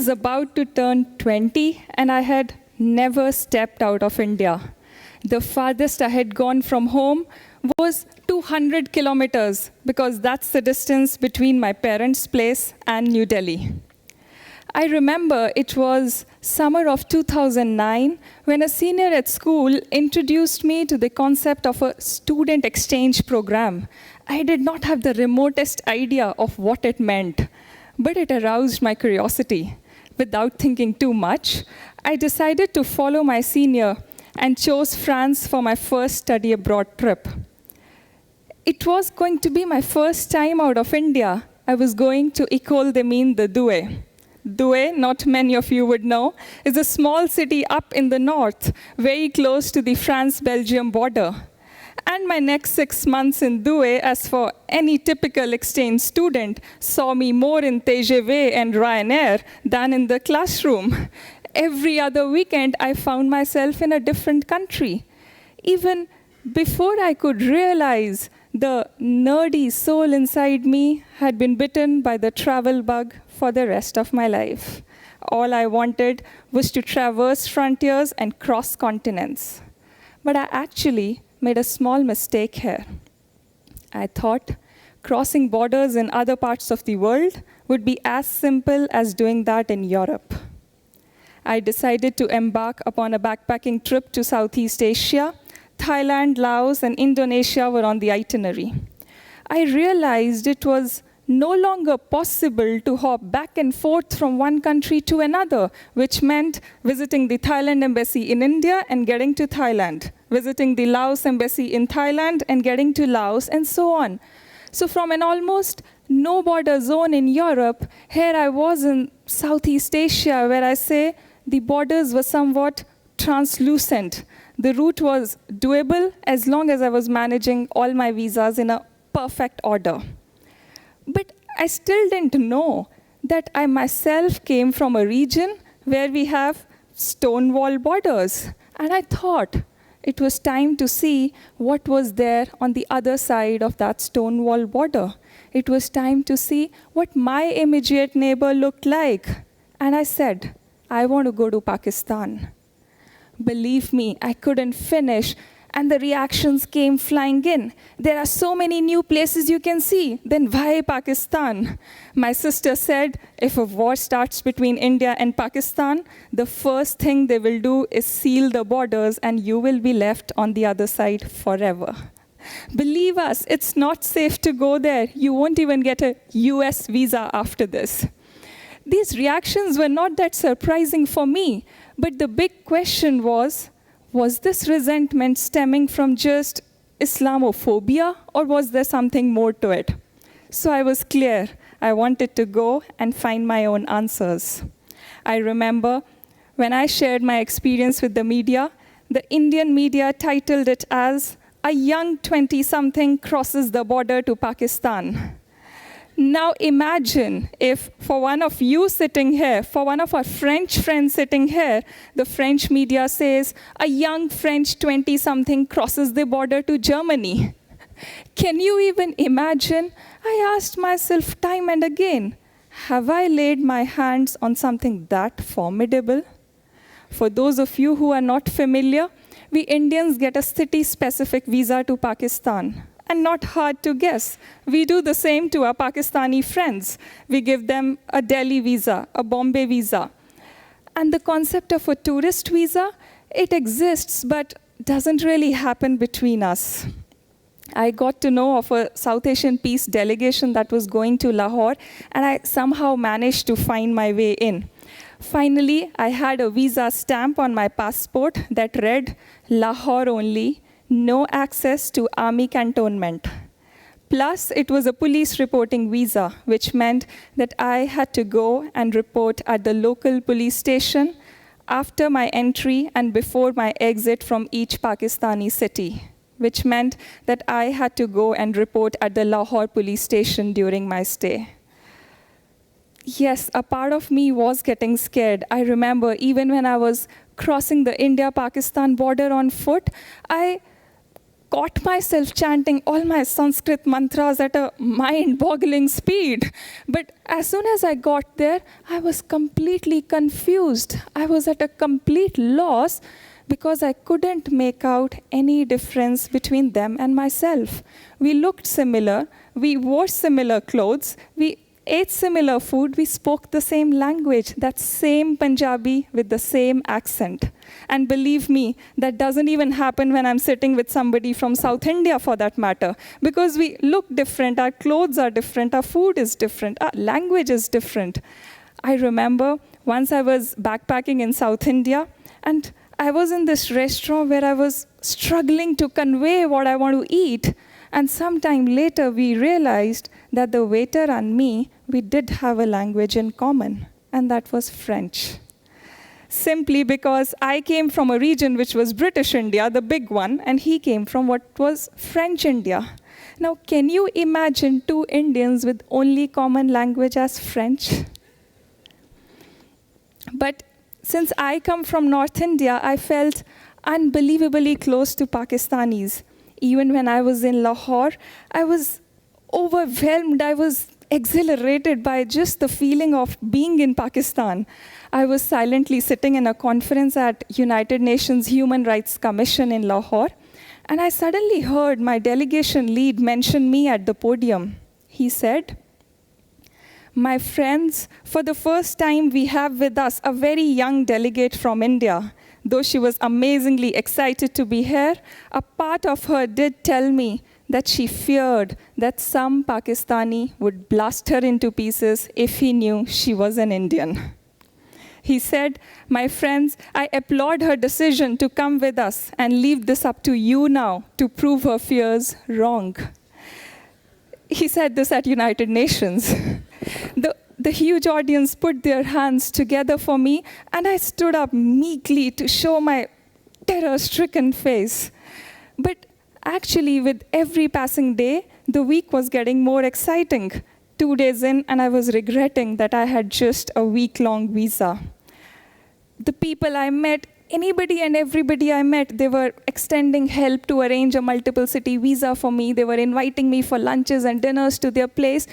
was about to turn 20, and I had never stepped out of India. The farthest I had gone from home was 200 kilometers, because that's the distance between my parents' place and New Delhi. I remember it was summer of 2009 when a senior at school introduced me to the concept of a student exchange program. I did not have the remotest idea of what it meant, but it aroused my curiosity. Without thinking too much, I decided to follow my senior and chose France for my first study abroad trip. It was going to be my first time out of India. I was going to École des Mines de Douai. Douai, not many of you would know, is a small city up in the north, very close to the France-Belgium border. And my next 6 months in Douai, as for any typical exchange student, saw me more in TGV and Ryanair than in the classroom. Every other weekend, I found myself in a different country. Even before I could realize, the nerdy soul inside me had been bitten by the travel bug for the rest of my life. All I wanted was to traverse frontiers and cross continents. But I actually made a small mistake here. I thought crossing borders in other parts of the world would be as simple as doing that in Europe. I decided to embark upon a backpacking trip to Southeast Asia. Thailand, Laos, and Indonesia were on the itinerary. I realized it was no longer possible to hop back and forth from one country to another, which meant visiting the Thailand embassy in India and getting to Thailand, visiting the Laos embassy in Thailand and getting to Laos, and so on. So from an almost no-border zone in Europe, here I was in Southeast Asia, where I say the borders were somewhat translucent. The route was doable as long as I was managing all my visas in a perfect order. But I still didn't know that I myself came from a region where we have stone wall borders. And I thought it was time to see what was there on the other side of that stone wall border. It was time to see what my immediate neighbor looked like. And I said, I want to go to Pakistan. Believe me, I couldn't finish, and the reactions came flying in. There are so many new places you can see, then why Pakistan? My sister said, if a war starts between India and Pakistan, the first thing they will do is seal the borders, and you will be left on the other side forever. Believe us, it's not safe to go there. You won't even get a US visa after this. These reactions were not that surprising for me, but the big question was this resentment stemming from just Islamophobia, or was there something more to it? So I was clear. I wanted to go and find my own answers. I remember when I shared my experience with the media, the Indian media titled it as, "A young 20-something crosses the border to Pakistan." Now imagine if for one of you sitting here, for one of our French friends sitting here, the French media says, a young French 20-something crosses the border to Germany. Can you even imagine? I asked myself time and again, have I laid my hands on something that formidable? For those of you who are not familiar, we Indians get a city-specific visa to Pakistan. And not hard to guess. We do the same to our Pakistani friends. We give them a Delhi visa, a Bombay visa. And the concept of a tourist visa, it exists, but doesn't really happen between us. I got to know of a South Asian peace delegation that was going to Lahore, and I somehow managed to find my way in. Finally, I had a visa stamp on my passport that read, Lahore only, no access to army cantonment. Plus, it was a police reporting visa, which meant that I had to go and report at the local police station after my entry and before my exit from each Pakistani city, which meant that I had to go and report at the Lahore police station during my stay. Yes, a part of me was getting scared. I remember even when I was crossing the India-Pakistan border on foot, I caught myself chanting all my Sanskrit mantras at a mind-boggling speed. But as soon as I got there, I was completely confused. I was at a complete loss because I couldn't make out any difference between them and myself. We looked similar, we wore similar clothes, we ate similar food, we spoke the same language, that same Punjabi with the same accent. And believe me, that doesn't even happen when I'm sitting with somebody from South India for that matter, because we look different, our clothes are different, our food is different, our language is different. I remember once I was backpacking in South India, and I was in this restaurant where I was struggling to convey what I want to eat. And sometime later, we realized that the waiter and me, we did have a language in common, and that was French. Simply because I came from a region which was British India, the big one, and he came from what was French India. Now, can you imagine two Indians with only common language as French? But since I come from North India, I felt unbelievably close to Pakistanis. Even when I was in Lahore, I was overwhelmed. I was exhilarated by just the feeling of being in Pakistan. I was silently sitting in a conference at United Nations Human Rights Commission in Lahore, and I suddenly heard my delegation lead mention me at the podium. He said, "My friends, for the first time we have with us a very young delegate from India. Though she was amazingly excited to be here, a part of her did tell me that she feared that some Pakistani would blast her into pieces if he knew she was an Indian." He said, "My friends, I applaud her decision to come with us and leave this up to you now to prove her fears wrong." He said this at United Nations. The huge audience put their hands together for me, and I stood up meekly to show my terror-stricken face. But actually, with every passing day, the week was getting more exciting. 2 days in, and I was regretting that I had just a week-long visa. The people I met, anybody and everybody I met, they were extending help to arrange a multiple city visa for me. They were inviting me for lunches and dinners to their place.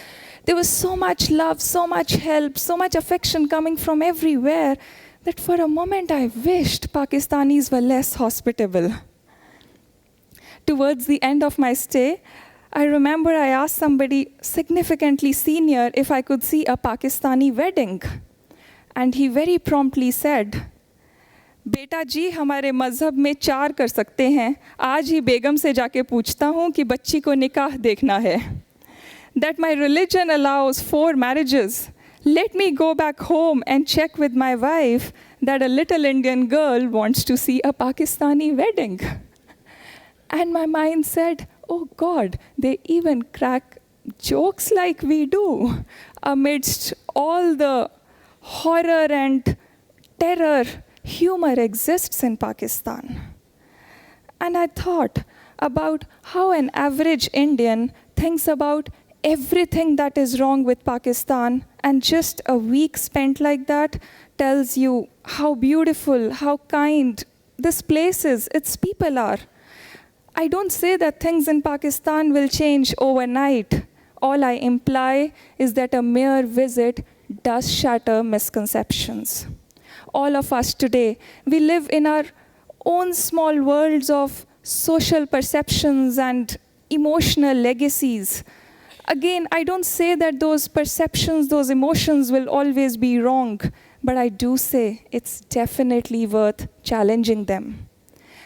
There was so much love, so much help, so much affection coming from everywhere that for a moment I wished Pakistanis were less hospitable. Towards the end of my stay, I remember I asked somebody significantly senior if I could see a Pakistani wedding. And he very promptly said, "बेटा जी, हमारे मज़हब में 4 कर सकते हैं. आज ही बेगम से जाके पूछता हूँ कि बच्ची को निकाह देखना है. That my religion allows 4 marriages. Let me go back home and check with my wife that a little Indian girl wants to see a Pakistani wedding." And my mind said, "Oh God, they even crack jokes like we do amidst all the horror and terror. Humor exists in Pakistan." And I thought about how an average Indian thinks about everything that is wrong with Pakistan, and just a week spent like that tells you how beautiful, how kind this place is, its people are. I don't say that things in Pakistan will change overnight. All I imply is that a mere visit does shatter misconceptions. All of us today, we live in our own small worlds of social perceptions and emotional legacies. Again, I don't say that those perceptions, those emotions will always be wrong, but I do say it's definitely worth challenging them.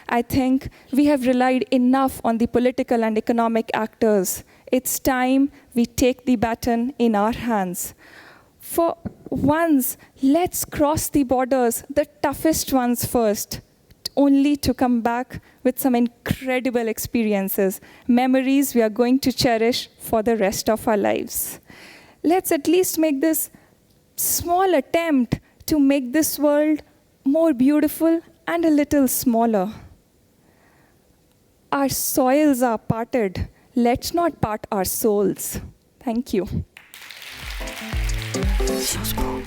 I think we have relied enough on the political and economic actors. It's time we take the baton in our hands. For once, let's cross the borders, the toughest ones first, only to come back with some incredible experiences, memories we are going to cherish for the rest of our lives. Let's at least make this small attempt to make this world more beautiful and a little smaller. Our soils are parted. Let's not part our souls. Thank you. So small.